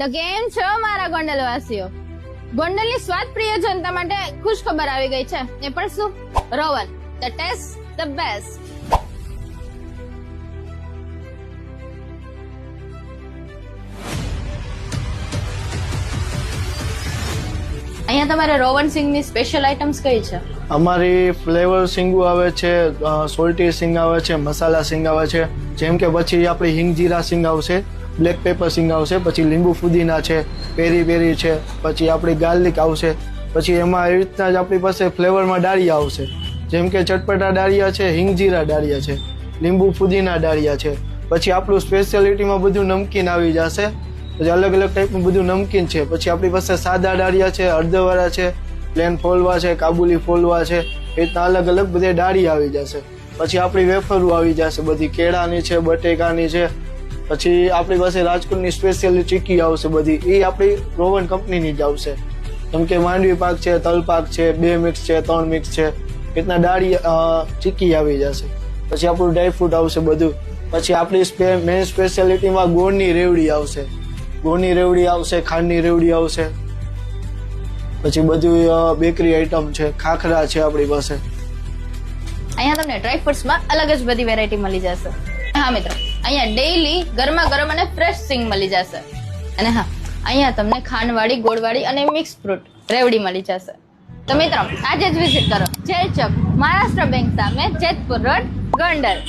તો કેમ છો મારા ગોંડલવાસીઓ? ગોંડલની સ્વાદ પ્રિય જનતા માટે ખુશ ખબર આવી ગઈ છે. એ પણ શું? રોવન, ધ ટેસ્ટ, ધ બેસ્ટ. અહીંયા તમારે રોવન સિંગની સ્પેશિયલ આઇટમ્સ કઈ છે? અમારી ફ્લેવર સિંગુ આવે છે, સોલ્ટી સિંગ આવે છે, મસાલા સિંગ આવે છે, જેમ કે પછી આપણી હિંગ જીરા સિંગ આવશે, બ્લેક પેપર સિંગ આવશે, પછી લીંબુ ફુદીના છે, પેરી પેરી છે, પછી આપણી ગાર્લિક આવશે. પછી એમાં એવી રીતના જ આપણી પાસે ફ્લેવરમાં ડાળિયા આવશે, જેમ કે ચટપટા ડાળિયા છે, હિંગ જીરા ડાળિયા છે, લીંબુ ફુદીના ડાળિયા છે. પછી આપણું સ્પેશિયાલિટીમાં બધું નમકીન આવી જશે. પછી અલગ અલગ ટાઈપનું બધું નમકીન છે. પછી આપણી પાસે સાદા ડાળિયા છે, હળદરવાળા છે, પ્લેન ફોલવા છે, કાબુલી ફોલવા છે, એ રીતના અલગ અલગ બધે ડાળી આવી જશે. પછી આપણી વેફરો આવી જશે, બધી કેળાની છે, બટેકાની છે. પછી આપણી પાસે રાજકોટની સ્પેશિયલ ચીક્કી આવશે, બધી એ આપણી રોવન કંપનીની જ આવશે. જેમ કે માંડવી પાક છે, તલ પાક છે, 2 મિક્સ છે, 3 મિક્સ છે, એ રીતના ડાળી ચીક્કી આવી જશે. પછી આપણું ડ્રાયફ્રૂટ આવશે બધું. પછી આપણી મેઇન સ્પેશિયાલિટીમાં ગોળની રેવડી આવશે, ગોળની રેવડી આવશે, ખાંડની રેવડી આવશે. પછી બધું બેકરી આઈટમ છે, ખાખરા છે આપણી પાસે. અહીંયા તમને ડ્રાયફ્રૂટ્સમાં અલગ જ બધી વેરાયટી મળી જશે. હા મિત્રો, અહીંયા ડેઈલી ગરમા ગરમ અને ફ્રેશ સિંગ મળી જશે. અને હા, અહીંયા તમને ખાંડવાળી, ગોળવાળી અને મિક્સ ફ્રૂટ રેવડી મળી જશે. તો મિત્રો આજે જ વિઝિટ કરો જેલ ચોક, મહારાષ્ટ્ર બેંક સામે, જેતપુર રોડ, ગોંડલ.